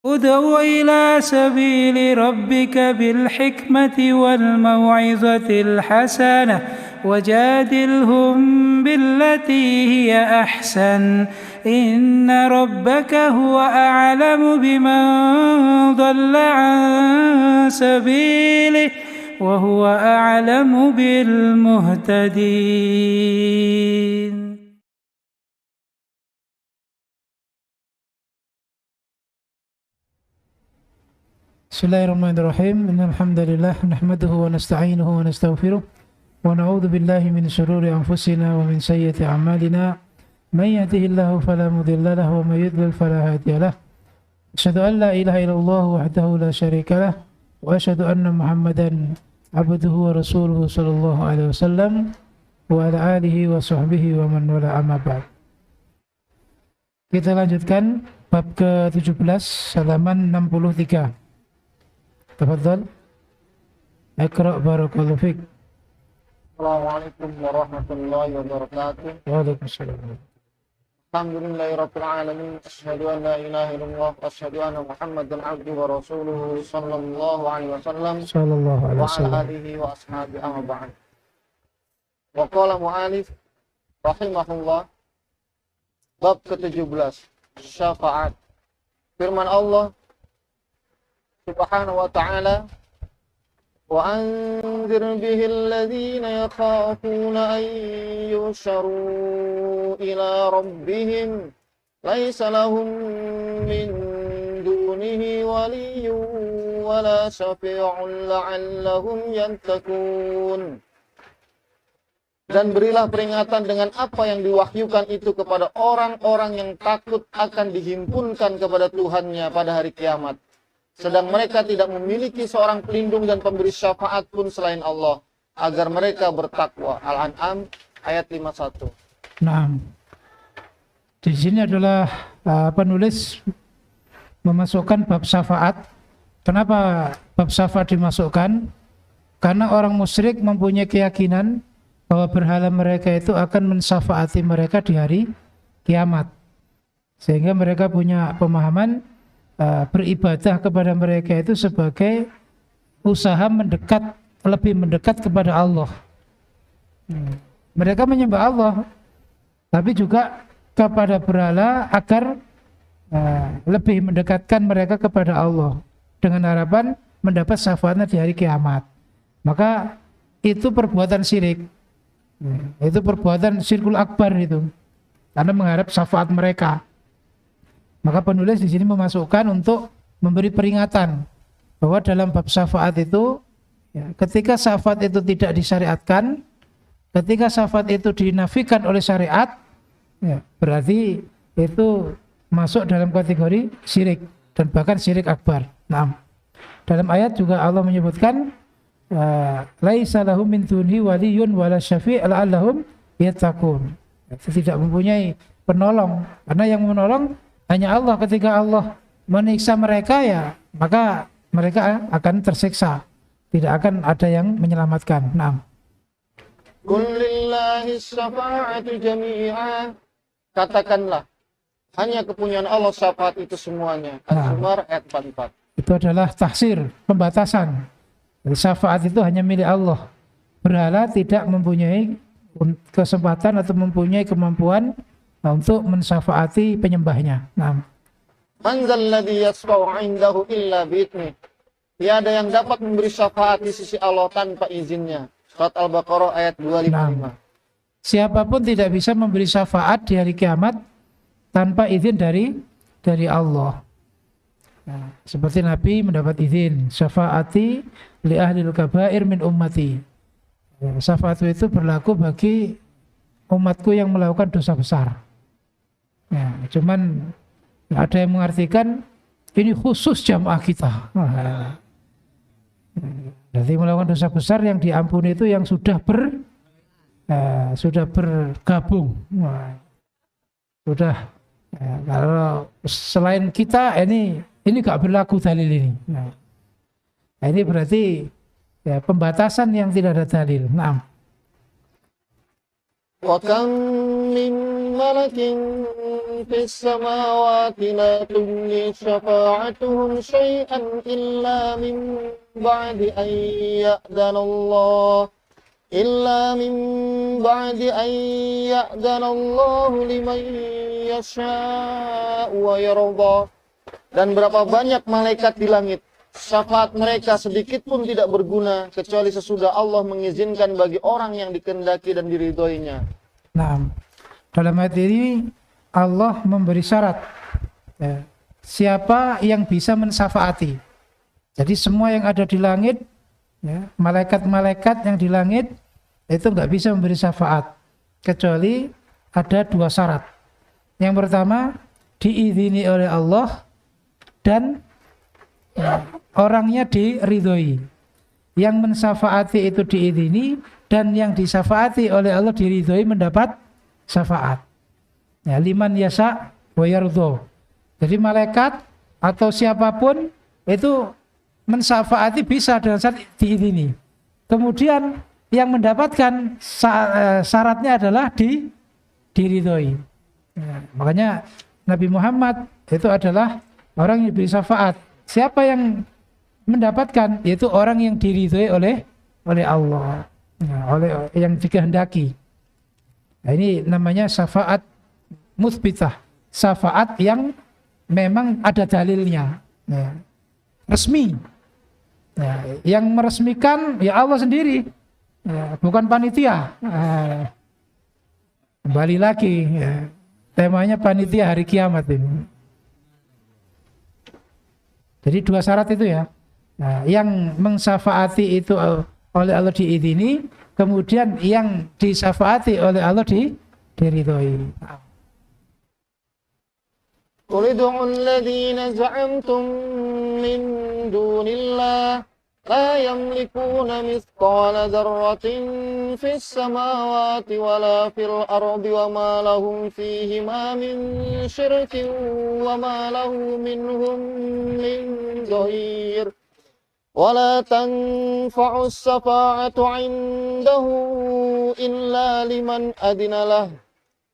ادع إلى سبيل ربك بالحكمة والموعظة الحسنة وجادلهم بالتي هي أحسن إن ربك هو أعلم بمن ضل عن سبيله وهو أعلم بالمهتدين. Bismillahirrahmanirrahim. Innal hamdalillah nahmaduhu wa nasta'inuhu wa nastaghfiruh wa na'udzu billahi min shururi anfusina wa min sayyiati a'malina. May yahdihillahu fala mudilla lahu wa may yudlil fala hadiya lahu. Asyhadu an la ilaha illallah wahdahu la syarika lah wa asyhadu anna Muhammadan abduhu wa rasuluhu sallallahu alaihi wasallam wa ala alihi wa sahbihi wa man wala amma ba'd. Kita lanjutkan bab ke-17 halaman 63. Tafadhal. Iqra' barakallahu fik. Assalamualaikum warahmatullahi wabarakatuh. Waalaikumsalam. Alhamdulillahirabbil alamin. Asyhadu an la ilaha illallah wa asyhadu anna Muhammadan abduhu wa rasuluhu sallallahu alaihi wasallam Sallallahu alaihi wa ala wasallam. alihi wa ashabihi amma ba'd. Wa qala mu'alif rahimahullah, bab ke-17, syafaat. Firman Allah Subhanahu wa ta'ala, wa anzir bihil ladzina yakhafuna an yusharu ila rabbihim laisa lahum min dunihi waliyyun wala syafi'un la'allahum yantakun. Dan berilah peringatan dengan apa yang diwahyukan itu kepada orang-orang yang takut akan dihimpunkan kepada Tuhannya pada hari kiamat, sedang mereka tidak memiliki seorang pelindung dan pemberi syafaat pun selain Allah, agar mereka bertakwa. Al-An'am ayat 51. Nah, di sini adalah penulis memasukkan bab syafaat. Kenapa bab syafaat dimasukkan? Karena orang musyrik mempunyai keyakinan bahwa berhala mereka itu akan mensyafaati mereka di hari kiamat, sehingga mereka punya pemahaman beribadah kepada mereka itu sebagai usaha lebih mendekat kepada Allah. Mereka menyembah Allah, tapi juga kepada berhala agar lebih mendekatkan mereka kepada Allah dengan harapan mendapat syafaatnya di hari kiamat. Maka itu perbuatan syirik. Itu perbuatan syirkul akbar itu, karena mengharap syafaat mereka. Maka penulis di sini memasukkan untuk memberi peringatan bahwa dalam bab syafaat itu, ketika syafaat itu tidak disyariatkan, ketika syafaat itu dinafikan oleh syariat, berarti itu masuk dalam kategori syirik dan bahkan syirik akbar. Nah, dalam ayat juga Allah menyebutkan laisa lahum min dunihi waliyyun wala syafi' la'allahum yattaqun. Tidak mempunyai penolong, karena yang menolong hanya Allah. Ketika Allah menyiksa mereka, maka mereka akan tersiksa, tidak akan ada yang menyelamatkan. Naam. Qul lillahi syafa'atu jami'a. Katakanlah, hanya kepunyaan Allah syafaat itu semuanya. Az-Zumar ayat 44. Itu adalah tahsir, pembatasan. Jadi syafaat itu hanya milik Allah. Berhala tidak mempunyai kesempatan atau mempunyai kemampuan untuk mensyafaati penyembahnya. Nah, Man dzalladzi yashfa'u 'indahu illa bi'idnih. Tiada yang dapat memberi syafaat di sisi Allah tanpa izinnya. Surat Al-Baqarah ayat 255. Siapapun tidak bisa memberi syafaat di hari kiamat tanpa izin dari Allah. Nah, seperti Nabi mendapat izin, syafaati li ahlil kabair min ummati. Syafaat itu berlaku bagi umatku yang melakukan dosa besar. Cuman ada yang mengartikan ini khusus jamaah kita. Jadi melakukan dosa besar yang diampuni itu yang sudah bergabung. Kalau selain kita ini gak berlaku dalil ini. Ini berarti pembatasan yang tidak ada dalil. Wa kam min malakin في السماوات لا تغني شفاعتهم شيئا إلا من بعد أن يأذن الله لمن يشاء ويرضى. Dan berapa banyak malaikat di langit, syafaat mereka sedikit pun tidak berguna kecuali sesudah Allah mengizinkan bagi orang yang dikehendaki dan diridhoinya. Nah, dalam ayat ini Allah memberi syarat ya, siapa yang bisa mensyafaati. Jadi semua yang ada di langit, ya, malaikat-malaikat yang di langit itu nggak bisa memberi syafaat kecuali ada dua syarat. Yang pertama, diizini oleh Allah dan orangnya diridhoi. Yang mensyafaati itu diizini dan yang disyafaati oleh Allah diridhoi mendapat syafaat. Ya, liman yasha wa yardha. Jadi malaikat atau siapapun itu mensyafaati bisa dengan syarat diizini. Kemudian yang mendapatkan syaratnya adalah diridhoi. Ya, makanya Nabi Muhammad itu adalah orang yang diberi syafaat. Siapa yang mendapatkan? Yaitu orang yang diridhoi oleh Allah, ya, oleh yang dikehendaki. Nah, ini namanya syafaat mutsbitah, syafaat yang memang ada dalilnya, ya, resmi. Ya, yang meresmikan ya Allah sendiri, ya, bukan panitia. Kembali lagi, ya, temanya panitia hari kiamat ini. Jadi dua syarat itu ya. Nah, yang mensyafaati itu oleh Allah diizini, kemudian yang disyafaati oleh Allah diridhoi. Qul ud'u alladhina za'amtum min dunillah la yamlikuna mithqala dzarratin fis samawati wala fil ardi wa ma lahum fihima min syirkin wa ma lahu minhum min dhahir. ولا تنفع الشفاعة عنده إلا لمن أذن له.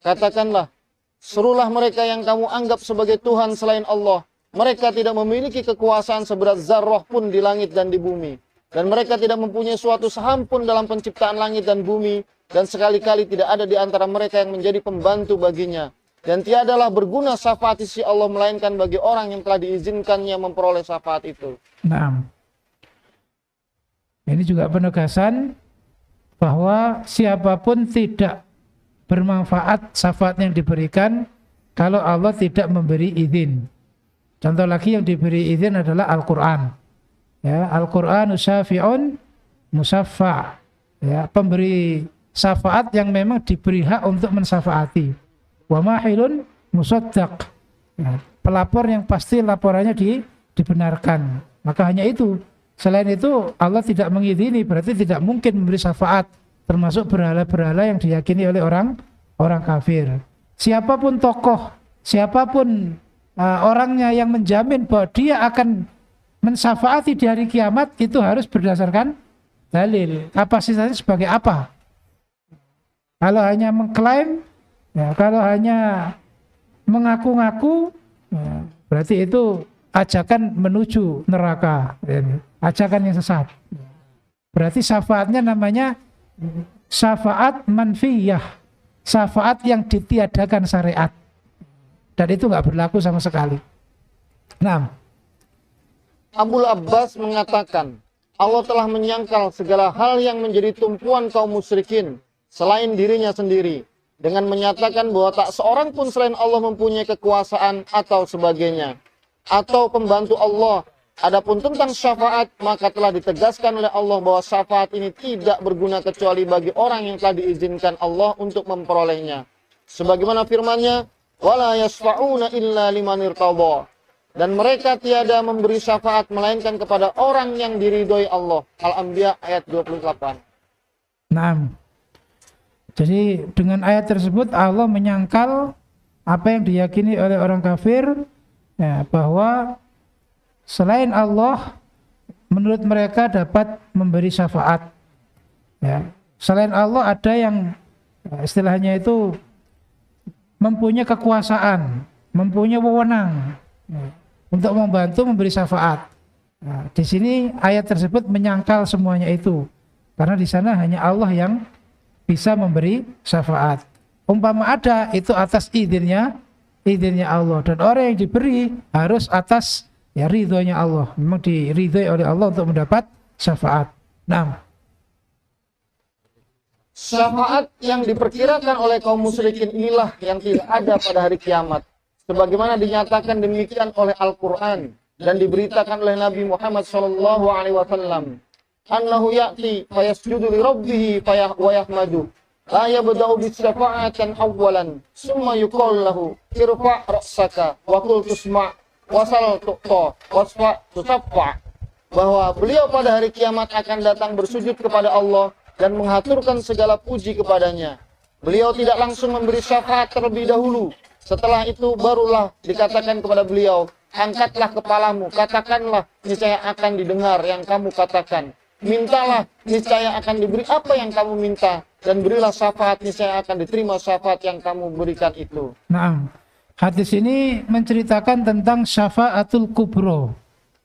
Katakanlah, serulah mereka yang kamu anggap sebagai Tuhan selain Allah. Mereka tidak memiliki kekuasaan seberat zarrah pun di langit dan di bumi. Dan mereka tidak mempunyai suatu saham pun dalam penciptaan langit dan bumi. Dan sekali-kali tidak ada di antara mereka yang menjadi pembantu baginya. Dan tiadalah berguna syafaat sisi Allah melainkan bagi orang yang telah diizinkannya memperoleh syafaat itu. Nah, ini juga penegasan bahwa siapapun tidak bermanfaat syafaat yang diberikan kalau Allah tidak memberi izin. Contoh lagi yang diberi izin adalah Al-Quran. Ya, Al-Quran syafi'un musaffa'. Ya, pemberi syafaat yang memang diberi hak untuk mensyafaati. Wa mahilun musaddaq. Ya, pelapor yang pasti laporannya dibenarkan. Maka hanya itu. Selain itu Allah tidak mengizini, berarti tidak mungkin memberi syafaat, termasuk berhala-berhala yang diyakini oleh orang kafir. Siapapun tokoh, siapapun orangnya yang menjamin bahwa dia akan mensyafaati di hari kiamat, itu harus berdasarkan dalil. Kapasitasnya sebagai apa? Kalau hanya mengklaim, ya, kalau hanya mengaku-ngaku, ya, berarti itu ajakan menuju neraka, ajakan yang sesat. Berarti syafaatnya namanya syafaat manfiyah, syafaat yang ditiadakan syariat, dan itu nggak berlaku sama sekali. Nah, Abul Abbas mengatakan, Allah telah menyangkal segala hal yang menjadi tumpuan kaum musyrikin selain dirinya sendiri, dengan menyatakan bahwa tak seorang pun selain Allah mempunyai kekuasaan atau sebagainya, atau pembantu Allah. Adapun tentang syafaat, maka telah ditegaskan oleh Allah bahwa syafaat ini tidak berguna kecuali bagi orang yang telah diizinkan Allah untuk memperolehnya. Sebagaimana firman-Nya, wala yashfa'una illa liman irtadha. Dan mereka tiada memberi syafaat melainkan kepada orang yang diridhoi Allah. Al-Anbiya ayat 28. Nah, jadi dengan ayat tersebut Allah menyangkal apa yang diyakini oleh orang kafir, ya, bahwa selain Allah menurut mereka dapat memberi syafaat. Ya, selain Allah ada yang istilahnya itu mempunyai kekuasaan, mempunyai wewenang untuk membantu memberi syafaat. Nah, di sini ayat tersebut menyangkal semuanya itu, karena di sana hanya Allah yang bisa memberi syafaat. Umpama ada, itu atas izinnya Allah, dan orang yang diberi harus atas ridhonya Allah. Memang diridhoi oleh Allah untuk mendapat syafaat. Nah, Syafaat yang diperkirakan oleh kaum musyrikin inilah yang tidak ada pada hari kiamat. Sebagaimana dinyatakan demikian oleh Al-Quran dan diberitakan oleh Nabi Muhammad SAW. Annahu ya'ti fayasjudu li rabbihi wa yahmadu. La yabda'u bisyafa'atan awwalan. Summa yuqal lahu irfa' ra'saka wa qul tusma' wasal tuqta wasfa' tusaffa'. Bahwa beliau pada hari kiamat akan datang bersujud kepada Allah dan menghaturkan segala puji kepadanya. Beliau tidak langsung memberi syafaat terlebih dahulu. Setelah itu barulah dikatakan kepada beliau, angkatlah kepalamu, katakanlah, niscaya akan didengar yang kamu katakan. Mintalah, niscaya akan diberi apa yang kamu minta. Dan berilah syafaat, niscaya akan diterima syafaat yang kamu berikan itu. Nah, hadis ini menceritakan tentang syafaatul kubro.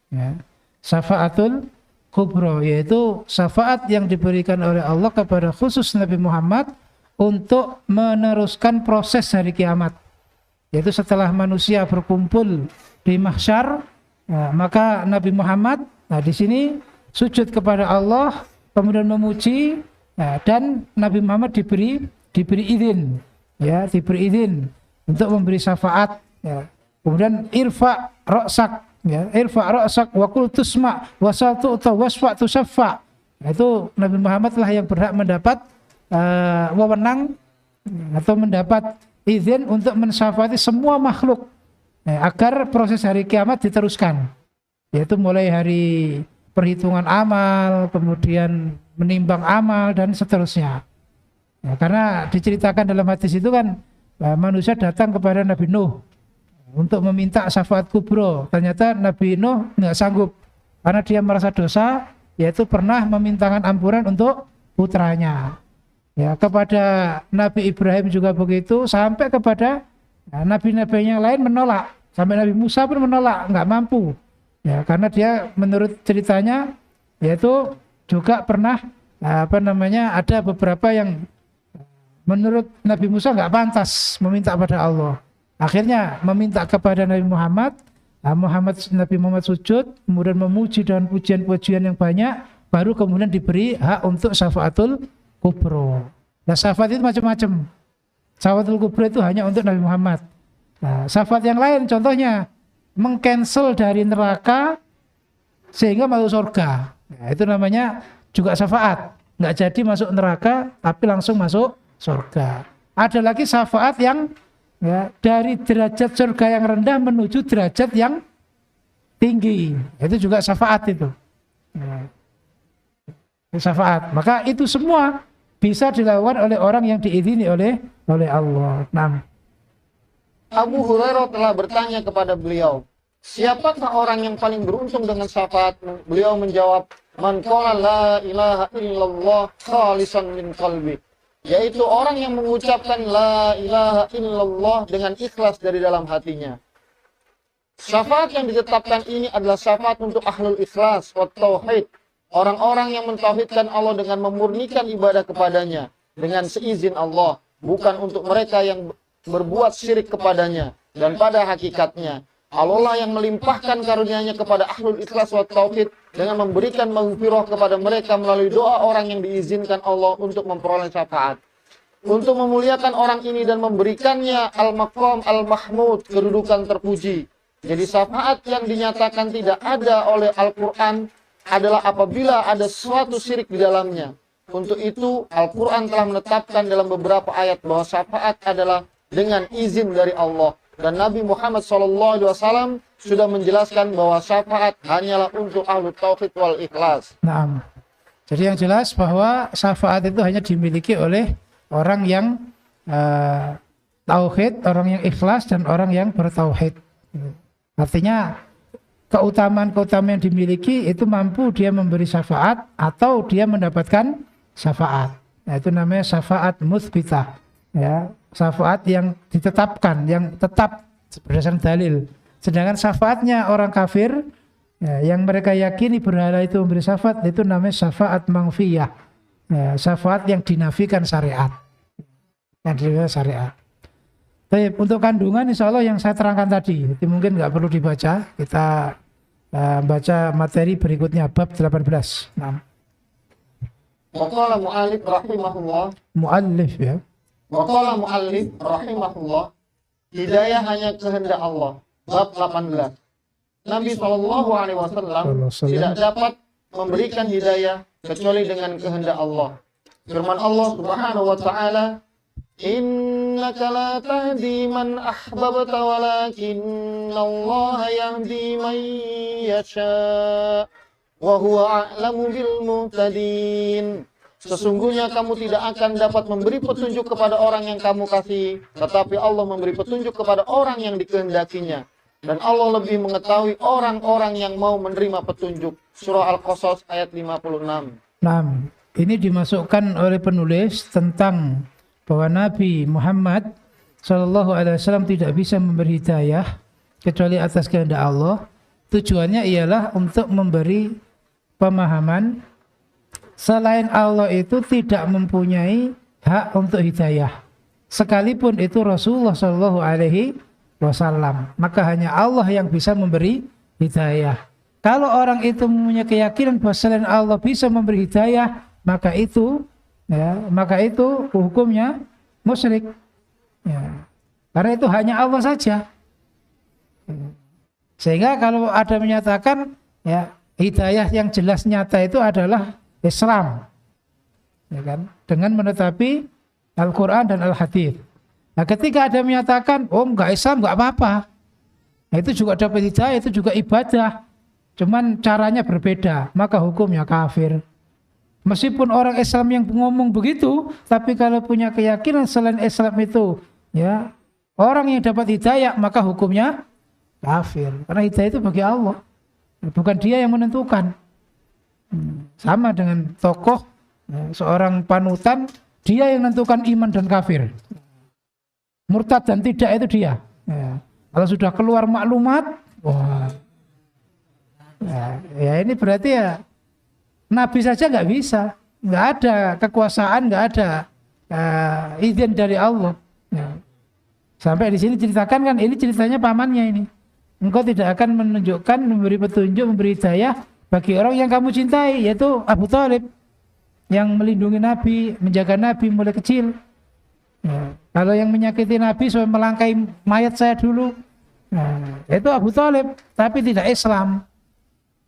Ya. Syafaatul kubro, yaitu syafaat yang diberikan oleh Allah kepada khusus Nabi Muhammad untuk meneruskan proses hari kiamat. Yaitu setelah manusia berkumpul di mahsyar, maka Nabi Muhammad di sini sujud kepada Allah, kemudian memuji, dan Nabi Muhammad diberi izin, diberi izin untuk memberi syafaat. Kemudian irfa ra'sak, irfa ra'sak wa qul tusma wasal tu'ta wasfa' tusaffa. Itu Nabi Muhammad lah yang berhak mendapat wewenang atau mendapat izin untuk mensyafaati semua makhluk agar proses hari kiamat diteruskan, yaitu mulai hari perhitungan amal, kemudian menimbang amal, dan seterusnya. Karena diceritakan dalam hadis itu kan, manusia datang kepada Nabi Nuh untuk meminta syafaat kubro. Ternyata Nabi Nuh nggak sanggup karena dia merasa dosa, yaitu pernah memintakan ampunan untuk putranya. Kepada Nabi Ibrahim juga begitu, sampai kepada nabi-nabi yang lain menolak. Sampai Nabi Musa pun menolak, nggak mampu. Karena dia menurut ceritanya, yaitu juga pernah ada beberapa yang menurut Nabi Musa nggak pantas meminta pada Allah. Akhirnya meminta kepada Nabi Muhammad. Nabi Muhammad sujud, kemudian memuji dengan pujian-pujian yang banyak, baru kemudian diberi hak untuk syafaatul kubro. Nah, syafaat itu macam-macam. Syafaatul kubro itu hanya untuk Nabi Muhammad. Nah, syafaat yang lain contohnya mengcancel dari neraka sehingga masuk surga. Nah, itu namanya juga syafaat. Nggak jadi masuk neraka, tapi langsung masuk surga. Ada lagi syafaat yang dari derajat surga yang rendah menuju derajat yang tinggi. Itu juga syafaat itu. Syafaat. Maka itu semua bisa dilakukan oleh orang yang diizini oleh Allah. Nah, Abu Hurairah telah bertanya kepada beliau, siapakah orang yang paling beruntung dengan syafaat? Beliau menjawab, man qala la ilaha illallah khalisan min qalbi. Yaitu orang yang mengucapkan la ilaha illallah dengan ikhlas dari dalam hatinya. Syafaat yang ditetapkan ini adalah syafaat untuk ahlul ikhlas wa tauhid. Orang-orang yang mentauhidkan Allah dengan memurnikan ibadah kepadanya dengan seizin Allah, bukan untuk mereka yang berbuat syirik kepadanya. Dan pada hakikatnya Allah lah yang melimpahkan karunia-Nya kepada ahlul ikhlas wa tauhid dengan memberikan maghfirah kepada mereka melalui doa orang yang diizinkan Allah untuk memperoleh syafaat. Untuk memuliakan orang ini dan memberikannya al-maqam al-mahmud, kedudukan terpuji. Jadi syafaat yang dinyatakan tidak ada oleh Al-Quran adalah apabila ada suatu syirik di dalamnya. Untuk itu Al-Quran telah menetapkan dalam beberapa ayat bahwa syafaat adalah dengan izin dari Allah. Dan Nabi Muhammad SAW sudah menjelaskan bahwa syafaat hanyalah untuk ahlu tauhid wal ikhlas. Nah, jadi yang jelas bahwa syafaat itu hanya dimiliki oleh orang yang tauhid, orang yang ikhlas, dan orang yang bertauhid. Artinya keutamaan-keutamaan yang dimiliki itu mampu dia memberi syafaat atau dia mendapatkan syafaat. Nah, itu namanya syafaat mutsbitah. syafaat yang ditetapkan, yang tetap berdasarkan dalil. Sedangkan syafaatnya orang kafir, ya, yang mereka yakini berhala itu memberi syafaat, itu namanya syafaat manfiyah, ya, syafaat yang dinafikan syariat, yang dinafikan syariat. Baik, untuk kandungan insya Allah yang saya terangkan tadi, itu mungkin nggak perlu dibaca, kita baca materi berikutnya bab 18. Nah. Waqala mu'allif rahimahullah. Mu'allif ya. Waqala mu'allif rahimahullah. Hidayah hanya kehendak Allah. Bab 18. Nabi SAW tidak dapat memberikan hidayah kecuali dengan kehendak Allah. Firman Allah Subhanahu wa taala, "Innaka la tahdi man ahbabta walakinallaha yahdi man yasha. Wa huwa a'lamu bil muhtadin." Sesungguhnya kamu tidak akan dapat memberi petunjuk kepada orang yang kamu kasih, tetapi Allah memberi petunjuk kepada orang yang dikehendakinya. Dan Allah lebih mengetahui orang-orang yang mau menerima petunjuk. Surah Al-Qasas ayat 56. Nah, ini dimasukkan oleh penulis tentang bahwa Nabi Muhammad SAW tidak bisa memberi hidayah kecuali atas kehendak Allah. Tujuannya ialah untuk memberi pemahaman selain Allah itu tidak mempunyai hak untuk hidayah, sekalipun itu Rasulullah SAW. Maka hanya Allah yang bisa memberi hidayah. Kalau orang itu mempunyai keyakinan bahwa selain Allah bisa memberi hidayah, maka itu hukumnya musyrik. Ya. Karena itu hanya Allah saja. Sehingga kalau ada menyatakan ya hidayah yang jelas nyata itu adalah Islam, ya kan? Dengan menetapi Al-Quran dan Al-Hadits. Nah, ketika ada menyatakan, oh enggak Islam enggak apa-apa, nah, itu juga dapat hidayah, itu juga ibadah, cuman caranya berbeda, maka hukumnya kafir. Meskipun orang Islam yang ngomong begitu, tapi kalau punya keyakinan selain Islam itu, ya orang yang dapat hidayah, maka hukumnya kafir. Karena hidayah itu bagi Allah, bukan dia yang menentukan. Sama dengan tokoh, seorang panutan, dia yang menentukan iman dan kafir, murtad dan tidak itu dia. Ya. Kalau sudah keluar maklumat, wah, ya ini berarti ya Nabi saja nggak bisa, nggak ada kekuasaan, nggak ada izin dari Allah. Ya. Sampai di sini ceritakan kan, ini ceritanya pamannya ini. Engkau tidak akan menunjukkan, memberi petunjuk, memberi hidayah bagi orang yang kamu cintai, yaitu Abu Thalib, yang melindungi Nabi, menjaga Nabi mulai kecil. Ya. Kalau yang menyakiti Nabi sampai melangkai mayat saya dulu, itu Abu Thalib, tapi tidak Islam.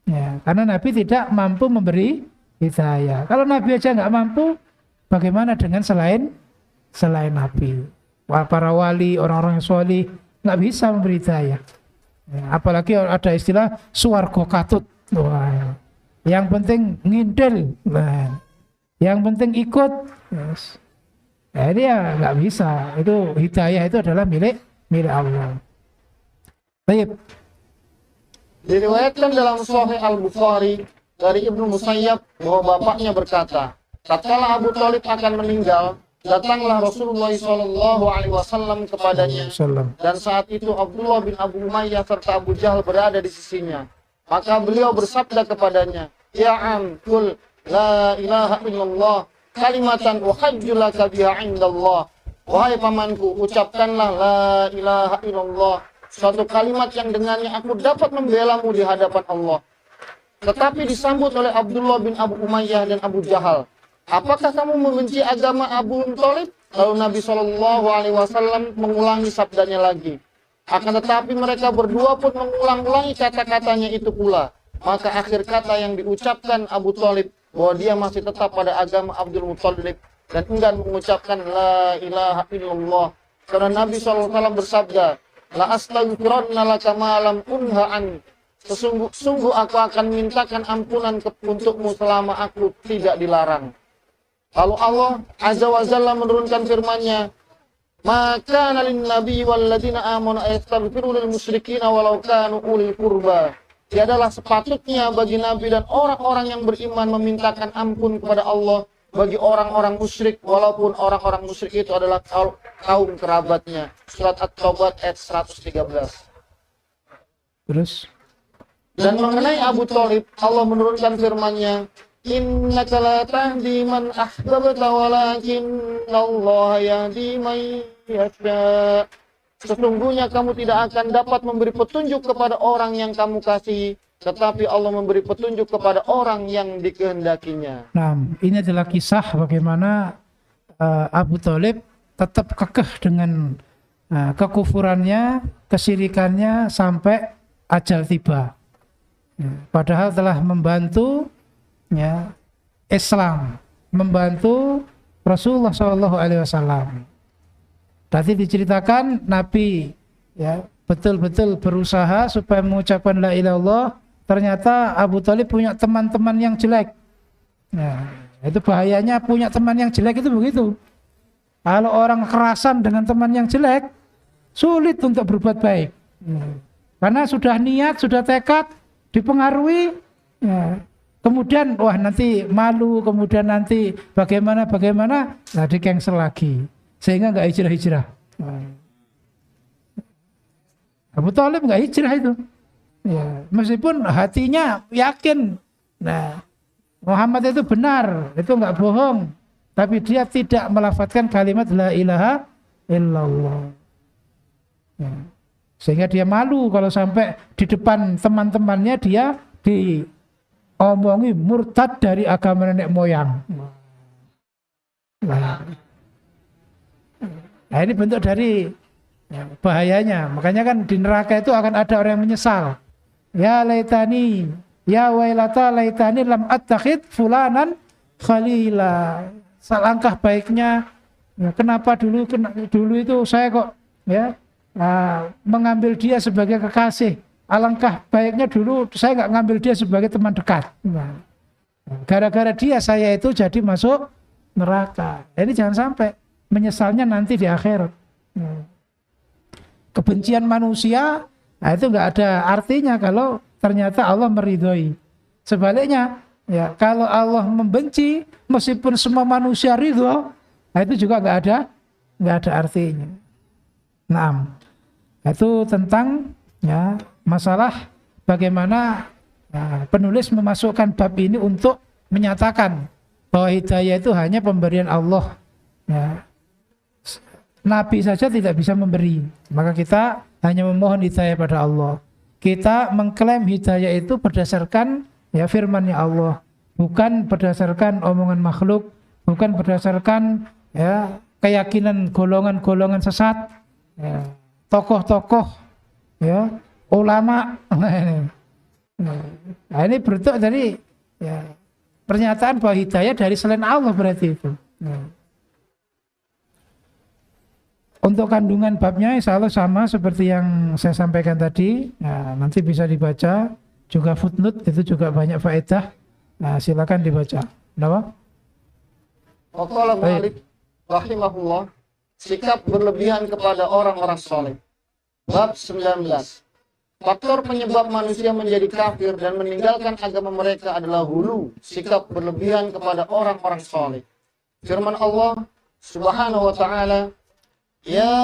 Ya, karena Nabi tidak mampu memberi hidayah. Kalau Nabi aja nggak mampu, bagaimana dengan selain Nabi? Para wali, orang-orang yang solih nggak bisa memberi hidayah. Ya, apalagi ada istilah suwargo katut. Wah, yang penting ngintil, yang penting ikut. Yes. Nah, ini ya nggak bisa. Itu hidayah itu adalah milik Allah. Baik. Diriwayatkan dalam Sahih Al-Bukhari dari Ibnu Musayyab bahwa bapaknya berkata, tatkala Abu Thalib akan meninggal, datanglah Rasulullah SAW kepadanya, dan saat itu Abdullah bin Abu Umayyah serta Abu Jahal berada di sisinya. Maka beliau bersabda kepadanya, "Ya am, qul la ilaha illallah kalimatan uhajjulaka biha indallah." Wahai pamanku, ucapkanlah la ilaha illallah, suatu kalimat yang dengannya aku dapat membelamu di hadapan Allah. Tetapi disambut oleh Abdullah bin Abu Umayyah dan Abu Jahal, "Apakah kamu membenci agama Abu Thalib?" Lalu Nabi SAW mengulangi sabdanya lagi. Akan tetapi mereka berdua pun mengulang-ulangi kata-katanya itu pula. Maka akhir kata yang diucapkan Abu Thalib bahwa dia masih tetap pada agama Abdul Muttalib dan enggan mengucapkan la ilaha illallah. Karena Nabi SAW bersabda, "La astaghfiranna laka ma lam unha an." Sungguh aku akan mintakan ampunan untukmu selama aku tidak dilarang. Lalu Allah Azza wa Jalla menurunkan firman-Nya, "Maka nalin nabi walladzina amanu ayastaghfiru lil musyrikin walau kanu ulil qurba." Tiadalah sepatutnya bagi Nabi dan orang-orang yang beriman memintakan ampun kepada Allah bagi orang-orang musyrik, walaupun orang-orang musyrik itu adalah kaum kerabatnya. Surat At-Taubah ayat 113. Terus Dan mengenai Abu Thalib, Allah menurunkan firman-Nya, innaka la tahdi man ahbabta walakinnallaha yahdi man yasha. Sesungguhnya kamu tidak akan dapat memberi petunjuk kepada orang yang kamu kasihi, tetapi Allah memberi petunjuk kepada orang yang dikehendakinya. nah, ini adalah kisah bagaimana Abu Thalib tetap kekeh dengan kekufurannya, kesyirikannya sampai ajal tiba. Ya, padahal telah membantu ya, Islam, membantu Rasulullah SAW. Tadi diceritakan Nabi ya betul-betul berusaha supaya mengucapkan la ilaha illallah. Ternyata Abu Thalib punya teman-teman yang jelek. Ya, itu bahayanya punya teman yang jelek itu begitu. Kalau orang kerasan dengan teman yang jelek, sulit untuk berbuat baik. Karena sudah niat, sudah tekad, dipengaruhi, ya, kemudian wah nanti malu, kemudian nanti bagaimana, nah di cancel lagi. Sehingga nggak hijrah. Abu Thalib nggak hijrah itu. Ya, meskipun hatinya yakin, nah Muhammad itu benar, itu nggak bohong, tapi dia tidak melafadzkan kalimat la ilaha illallah. Ya. Sehingga dia malu kalau sampai di depan teman-temannya dia diomongi murtad dari agama nenek moyang. Nah ini bentuk dari bahayanya. Makanya kan di neraka itu akan ada orang yang menyesal. Ya laitani, ya wailata laitani lam attakhid fulanan khalila. Selangkah baiknya, ya, kenapa dulu itu saya kok ya mengambil dia sebagai kekasih. Alangkah baiknya dulu saya nggak ngambil dia sebagai teman dekat. Gara-gara dia saya itu jadi masuk neraka. Ini jangan sampai. Menyesalnya nanti di akhirat. Kebencian manusia, nah itu nggak ada artinya kalau ternyata Allah meridhoi. Sebaliknya, ya kalau Allah membenci, meskipun semua manusia ridho, nah itu juga nggak ada artinya. Nah, itu tentang ya masalah bagaimana ya, penulis memasukkan bab ini untuk menyatakan bahwa hidayah itu hanya pemberian Allah. Ya. Nabi saja tidak bisa memberi, maka kita hanya memohon hidayah pada Allah. Kita mengklaim hidayah itu berdasarkan ya firman-Nya Allah, bukan berdasarkan omongan makhluk, bukan berdasarkan ya keyakinan golongan-golongan sesat, ya, tokoh-tokoh, ya ulama. Nah, ini bentuk dari ya, pernyataan bahwa hidayah dari selain Allah berarti itu. Ya. Untuk kandungan babnya insya Allah sama seperti yang saya sampaikan tadi. Nah, nanti bisa dibaca. Juga footnote itu juga banyak faedah. Nah, silakan dibaca. Kenapa? Waqala Malik rahimahullah, sikap berlebihan kepada orang-orang soleh. Bab 19. Faktor penyebab manusia menjadi kafir dan meninggalkan agama mereka adalah hulu, sikap berlebihan kepada orang-orang soleh. Firman Allah Subhanahu wa ta'ala, ya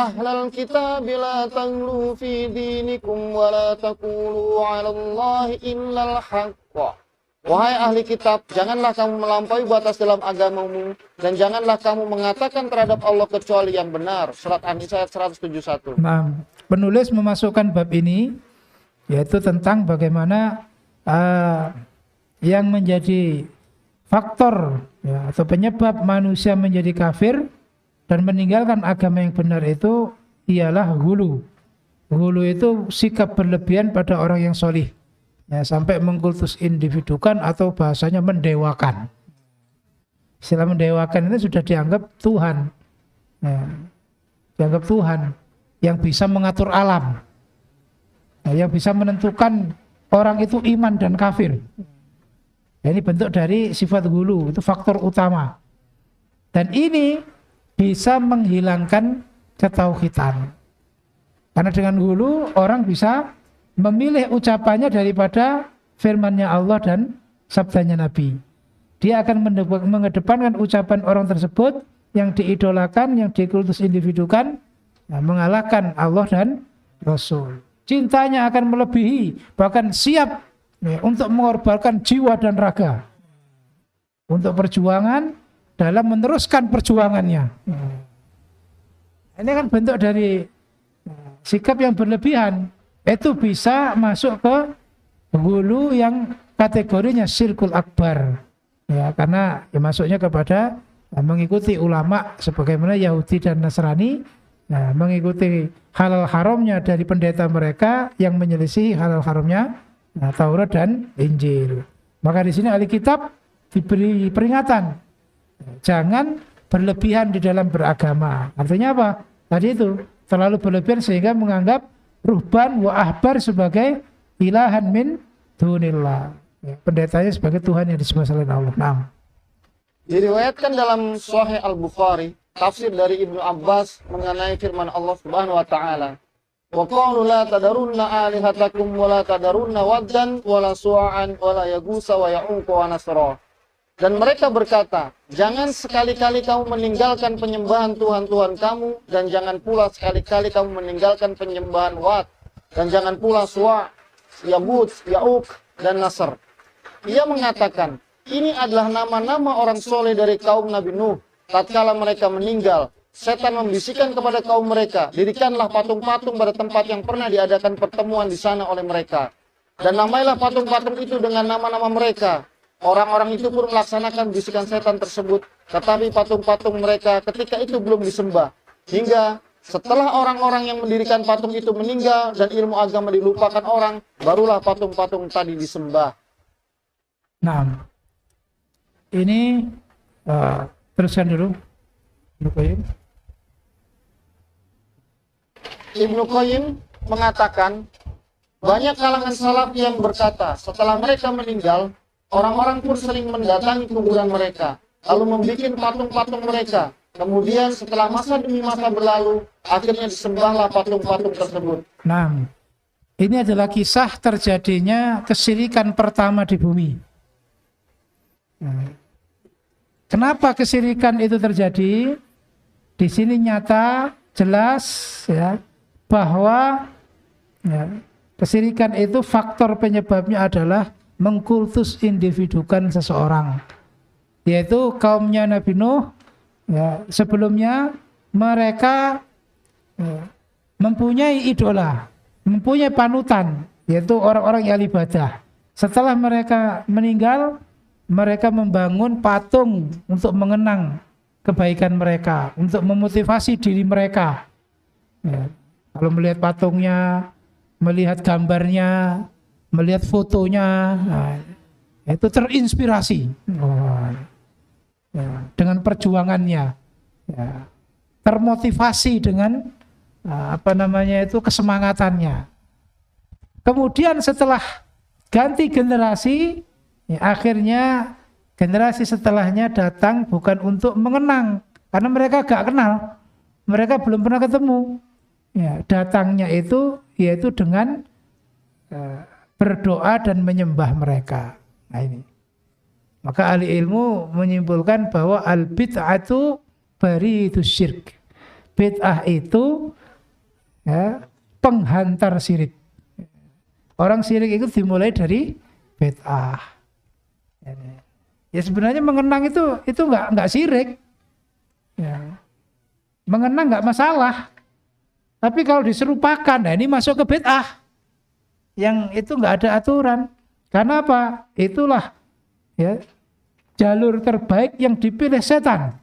ahlal kitab la taghlu fi dinikum wa la taqulu 'ala Allahi illal haqq. Wahai ahli kitab, janganlah kamu melampaui batas dalam agamamu dan janganlah kamu mengatakan terhadap Allah kecuali yang benar. Surat An-Nisa ayat 171. Nah, penulis memasukkan bab ini yaitu tentang bagaimana yang menjadi faktor ya, atau penyebab manusia menjadi kafir dan meninggalkan agama yang benar itu ialah hulu. Hulu itu sikap berlebihan pada orang yang solih, ya, sampai mengkultus individukan atau bahasanya mendewakan. Istilah mendewakan itu sudah dianggap Tuhan, ya, dianggap Tuhan yang bisa mengatur alam, ya, yang bisa menentukan orang itu iman dan kafir. Ya, ini bentuk dari sifat hulu, itu faktor utama. Dan ini bisa menghilangkan ketauhidan. Karena dengan hulu orang bisa memilih ucapannya daripada firman-Nya Allah dan sabdanya Nabi. dia akan mengedepankan ucapan orang tersebut yang diidolakan, yang dikultus individukan, mengalahkan Allah dan Rasul. Cintanya akan melebihi, bahkan siap untuk mengorbankan jiwa dan raga untuk perjuangan dalam meneruskan perjuangannya. Ini kan bentuk dari sikap yang berlebihan. Itu bisa masuk ke hulu yang kategorinya syirkul akbar. Ya, karena ya masuknya kepada mengikuti ulama sebagaimana Yahudi dan Nasrani, mengikuti halal haramnya dari pendeta mereka yang menyelisih halal haramnya Taurat dan Injil. Maka di sini ahli kitab diberi peringatan, jangan berlebihan di dalam beragama. Artinya apa? Tadi itu terlalu berlebihan sehingga menganggap ruhban wa ahbar sebagai ilahan min dunillah. Pendetanya sebagai Tuhan yang disembah selain Allah. Naam. Diriwayatkan dalam Sahih Al-Bukhari tafsir dari Ibnu Abbas mengenai firman Allah Subhanahu wa taala, "Wa qalu la tadarunna alihatakum wa la tadarunna waddan wa la su'an wa la yagusa wa ya'uq wa nasra." Dan mereka berkata, jangan sekali-kali kamu meninggalkan penyembahan Tuhan-Tuhan kamu, dan jangan pula sekali-kali kamu meninggalkan penyembahan Wat, dan jangan pula Suwa, Yabut, Ya'uq, dan Nasr. Ia mengatakan, ini adalah nama-nama orang soleh dari kaum Nabi Nuh. Tatkala mereka meninggal, setan membisikkan kepada kaum mereka, dirikanlah patung-patung pada tempat yang pernah diadakan pertemuan di sana oleh mereka. Dan namailah patung-patung itu dengan nama-nama mereka. Orang-orang itu pun melaksanakan bisikan setan tersebut, tetapi patung-patung mereka ketika itu belum disembah. Hingga setelah orang-orang yang mendirikan patung itu meninggal dan ilmu agama dilupakan orang, barulah patung-patung tadi disembah. Nah, ini teruskan dulu. Ibnu Qayyim mengatakan, banyak kalangan salaf yang berkata, setelah mereka meninggal, orang-orang pun sering mendatangi kuburan mereka, lalu membuat patung-patung mereka. Kemudian setelah masa demi masa berlalu, akhirnya disembahlah patung-patung tersebut. Nah, ini adalah kisah terjadinya kesyirikan pertama di bumi. Kenapa kesyirikan itu terjadi? Di sini nyata, jelas, ya, bahwa ya, kesyirikan itu faktor penyebabnya adalah mengkultus individukan seseorang, yaitu kaumnya Nabi Nuh. Ya, sebelumnya mereka mempunyai idola, mempunyai panutan, yaitu orang-orang yang ibadah. Setelah mereka meninggal, mereka membangun patung untuk mengenang kebaikan mereka, untuk memotivasi diri mereka. Ya, kalau melihat patungnya, melihat gambarnya, melihat fotonya, nah, itu terinspirasi ya, dengan perjuangannya, ya, termotivasi dengan kesemangatannya. Kemudian setelah ganti generasi, ya, akhirnya generasi setelahnya datang bukan untuk mengenang, karena mereka gak kenal, mereka belum pernah ketemu. Ya, datangnya itu yaitu dengan berdoa dan menyembah mereka. Nah ini. Maka ahli ilmu menyimpulkan bahwa al-bid'atu bari'atu syirk. Bid'ah itu ya, penghantar syirik. Orang syirik itu dimulai dari bid'ah. Ya sebenarnya mengenang itu enggak syirik. Ya. Mengenang enggak masalah. Tapi kalau diserupakan, nah ini masuk ke bid'ah. Yang itu enggak ada aturan. Karena apa? Itulah ya, jalur terbaik yang dipilih setan.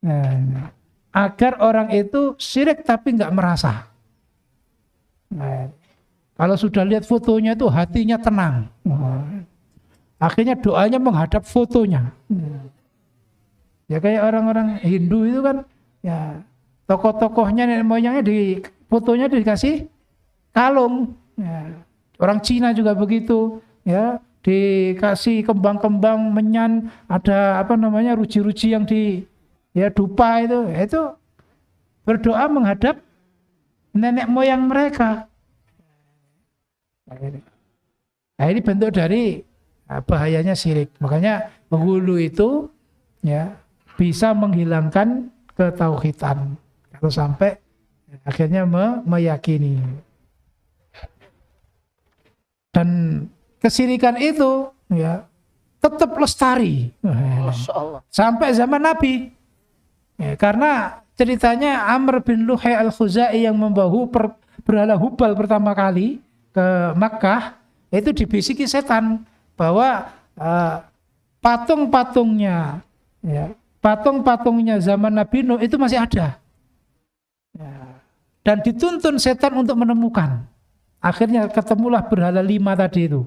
Nah, agar orang itu syirik tapi enggak merasa. Nah, kalau sudah lihat fotonya itu hatinya tenang. Akhirnya doanya menghadap fotonya. Ya kayak orang-orang Hindu itu kan, ya tokoh-tokohnya nenek moyangnya di fotonya dikasih kalung. Ya, orang Cina juga begitu, ya dikasih kembang-kembang menyan, ada ruji-ruji yang di dupa itu berdoa menghadap nenek moyang mereka. Nah ini bentuk dari bahayanya syirik. Makanya hulu itu ya bisa menghilangkan ketauhidan kalau sampai akhirnya meyakini. Dan kesirikan itu ya tetap lestari sampai zaman Nabi ya, karena ceritanya Amr bin Luhai al-Khuzai yang membawa berhala Hubal pertama kali ke Makkah itu dibisiki setan bahwa patung-patungnya zaman Nabi Nuh itu masih ada ya, dan dituntun setan untuk menemukan. Akhirnya ketemulah berhala 5 tadi itu.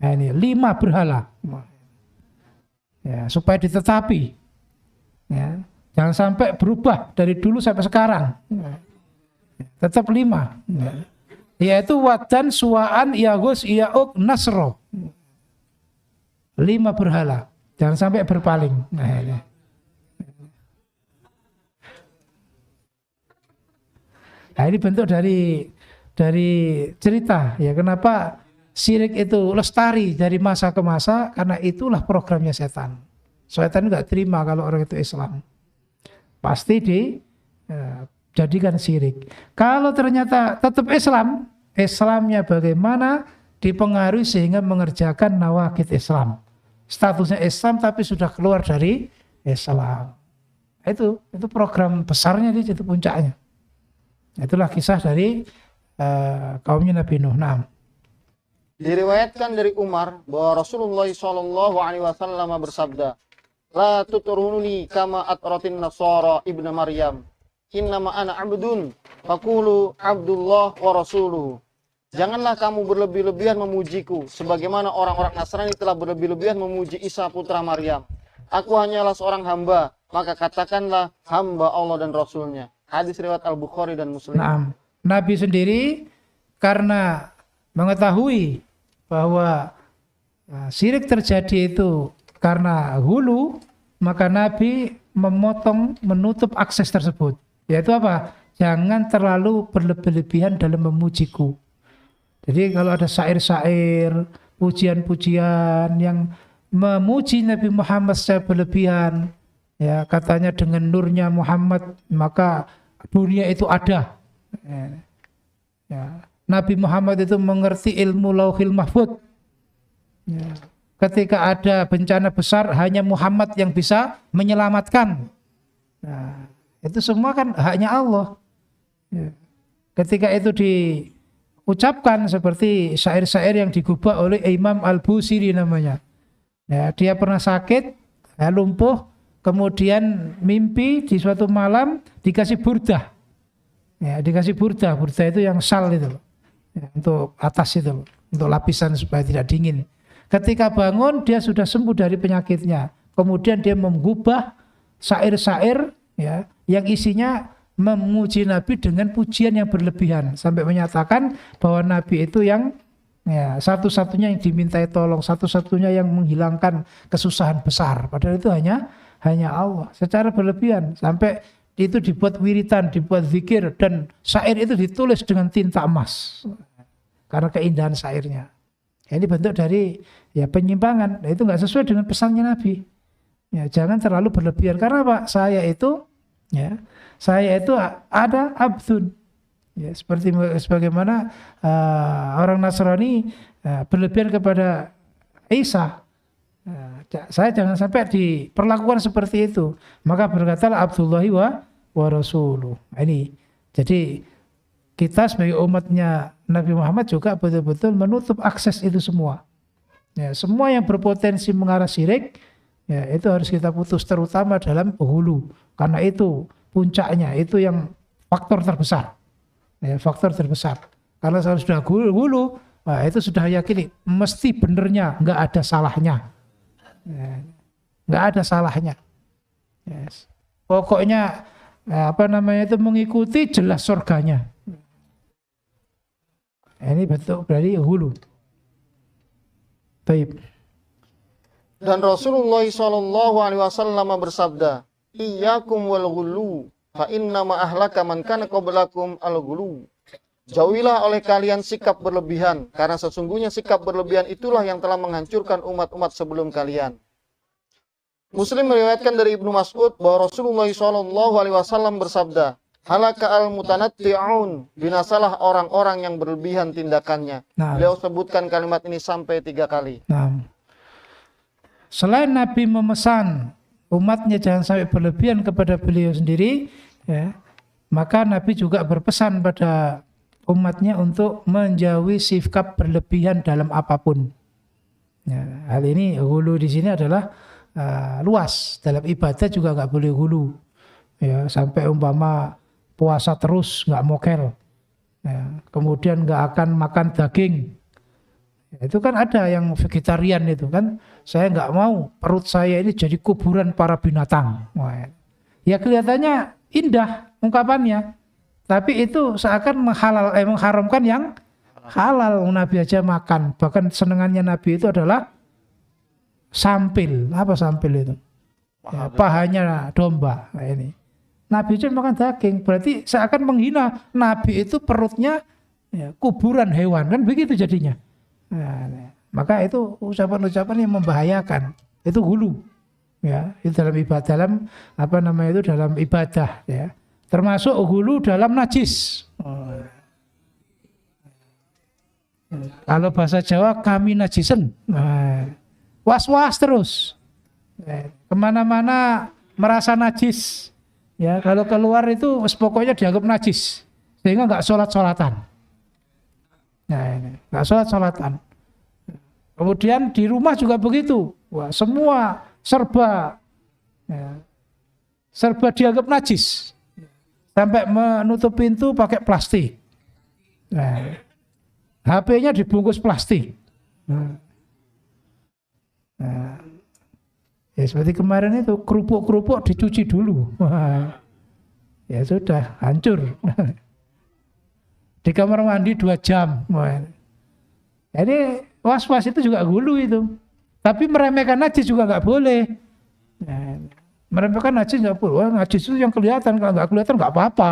Nah, ini 5 berhala. Ya, supaya ditetapi. Ya, jangan sampai berubah dari dulu sampai sekarang. Ya, tetap 5. Ya, yaitu Wadan, Suwa'an, Yaghus, Ya'uq, Nasro. 5 berhala. Jangan sampai berpaling. Nah, ini. Nah, ini bentuk dari cerita ya kenapa syirik itu lestari dari masa ke masa, karena itulah programnya setan. Setan nggak terima kalau orang itu Islam, pasti dijadikan syirik. Kalau ternyata tetap Islamnya bagaimana dipengaruhi sehingga mengerjakan nawaqid Islam, statusnya Islam tapi sudah keluar dari Islam. Itu program besarnya, itu puncaknya. Itulah kisah dari kaumnya Nabi Nuh. Naam. Diriwayatkan dari Umar bahwa Rasulullah SAW bersabda, "La tutrununi kama atratin Nasara ibnu Maryam. Innama ana abdun, faqulu Abdullah wa rasuluhu." Janganlah kamu berlebih-lebihan memujiku sebagaimana orang-orang Nasrani telah berlebih-lebihan memuji Isa putra Maryam. Aku hanyalah seorang hamba, maka katakanlah hamba Allah dan Rasulnya. Hadis riwayat Al-Bukhari dan Muslim. Naam. Nabi sendiri karena mengetahui bahwa syirik terjadi itu karena hulu, maka Nabi menutup akses tersebut. Yaitu apa? Jangan terlalu berlebihan dalam memujiku. Jadi kalau ada syair-syair, pujian-pujian yang memuji Nabi Muhammad secara berlebihan, ya katanya dengan nurnya Muhammad maka dunia itu ada. Ya. Nabi Muhammad itu mengerti ilmu lauhil mahfud. Ya. Ketika ada bencana besar hanya Muhammad yang bisa menyelamatkan. Nah, itu semua kan haknya Allah. Ya. Ketika itu diucapkan seperti syair-syair yang digubah oleh Imam Al-Busiri namanya. Ya, dia pernah sakit, lumpuh, kemudian mimpi di suatu malam dikasih burdah. Ya, dikasih burdah itu yang sal itu loh. Ya, untuk atas itu loh, untuk lapisan supaya tidak dingin. Ketika bangun dia sudah sembuh dari penyakitnya. Kemudian dia mengubah syair-syair ya yang isinya memuji Nabi dengan pujian yang berlebihan sampai menyatakan bahwa Nabi itu yang ya satu-satunya yang dimintai tolong, satu-satunya yang menghilangkan kesusahan besar. Padahal itu hanya Allah secara berlebihan sampai itu dibuat wiritan, dibuat zikir, dan syair itu ditulis dengan tinta emas karena keindahan syairnya. Ini bentuk dari ya penyimpangan. Nah, itu nggak sesuai dengan pesannya Nabi. Ya, jangan terlalu berlebihan karena Pak, saya itu ada abdun. Ya, sebagaimana orang Nasrani berlebihan kepada Isa. Saya jangan sampai diperlakukan seperti itu. Maka berkatalah Abdullahi wa rasuluh. Ini jadi kita sebagai umatnya Nabi Muhammad juga betul-betul menutup akses itu semua. Ya, semua yang berpotensi mengarah syirik ya itu harus kita putus, terutama dalam hulu. Karena itu puncaknya, itu yang faktor terbesar. Ya, faktor terbesar. Karena kalau sudah hulu, nah itu sudah yakini mesti benernya, nggak ada salahnya. Ya, nggak ada salahnya. Yes. Pokoknya itu mengikuti jelas surganya. Ini bentuk dari hulu. Baik. Dan Rasulullah SAW bersabda, "Iyyakum wal ghulu, fa inna ma ahlaka man kana qablakum al ghulu." Jauhilah oleh kalian sikap berlebihan, karena sesungguhnya sikap berlebihan itulah yang telah menghancurkan umat-umat sebelum kalian. Muslim meriwayatkan dari Ibnu Mas'ud bahwa Rasulullah SAW bersabda, halaka al-mutanatti'un, binasalah orang-orang yang berlebihan tindakannya. Nah. Beliau sebutkan kalimat ini sampai 3 kali. Nah, selain Nabi memesan umatnya jangan sampai berlebihan kepada beliau sendiri, ya, maka Nabi juga berpesan pada umatnya untuk menjauhi sikap berlebihan dalam apapun. Ya, hal ini hulu di sini adalah luas. Dalam ibadah juga nggak boleh hulu. Ya, sampai umpama puasa terus nggak mokel, ya, kemudian nggak akan makan daging. Ya, itu kan ada yang vegetarian itu kan, saya nggak mau perut saya ini jadi kuburan para binatang. Wah, ya kelihatannya indah ungkapannya, tapi itu seakan mengharamkan yang halal. Nabi aja makan, bahkan senengannya Nabi itu adalah sampil. Apa sampil itu? Ya, pahanya domba. Nah, ini Nabi itu makan daging, berarti seakan menghina Nabi itu perutnya ya, kuburan hewan, kan begitu jadinya. Nah, maka itu ucapan-ucapan yang membahayakan, itu hulu. Ya, itu dalam ibadah, dalam ibadah, ya. Termasuk hulu dalam najis. Kalau bahasa Jawa kami najisen. Was-was terus. Kemana-mana merasa najis. Ya, kalau keluar itu pokoknya dianggap najis. Sehingga nggak sholat-sholatan. Nah, ini nggak sholat-sholatan. Kemudian di rumah juga begitu. Wah, semua serba dianggap najis. Sampai menutup pintu pakai plastik. Nah, HP-nya dibungkus plastik. Nah, ya seperti kemarin itu kerupuk-kerupuk dicuci dulu. Wah, ya sudah hancur. Di kamar mandi 2 jam. Wah. Jadi was-was itu juga hulu itu. Tapi meremehkan najis juga nggak boleh. Nah, meremehkan najis nggak boleh. Wah, najis itu yang kelihatan, kalau nggak kelihatan nggak apa-apa.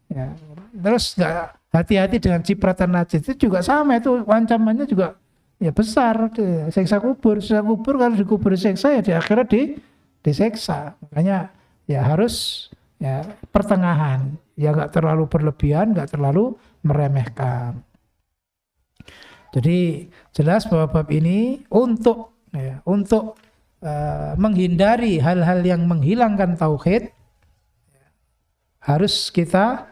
Ya. Terus nggak hati-hati dengan cipratan najis itu juga sama, itu ancamannya juga ya besar. Siksa kubur kalau dikubur disiksa ya di akhirat disiksa. Makanya ya harus ya pertengahan, ya nggak terlalu berlebihan, nggak terlalu meremehkan. Jadi jelas bahwa bab ini untuk menghindari hal-hal yang menghilangkan tauhid, harus kita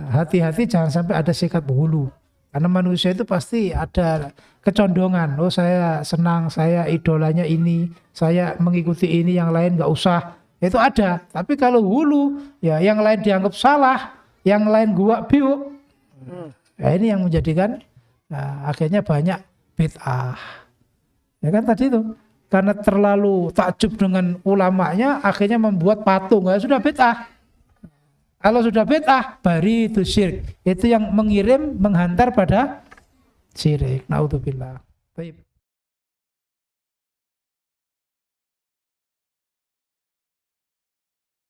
hati-hati jangan sampai ada sikap hulu. Karena manusia itu pasti ada kecondongan. Oh, saya senang, saya idolanya ini, saya mengikuti ini, yang lain nggak usah. Itu ada. Tapi kalau hulu, ya yang lain dianggap salah, yang lain gua biuk. Ya, ini yang menjadikan akhirnya banyak bid'ah. Ya kan tadi itu. Karena terlalu takjub dengan ulamanya, akhirnya membuat patung. Ya, sudah bid'ah. Kalau sudah bid'ah, bari itu syirik. Itu yang menghantar pada syirik. Naudzubillah. Baik.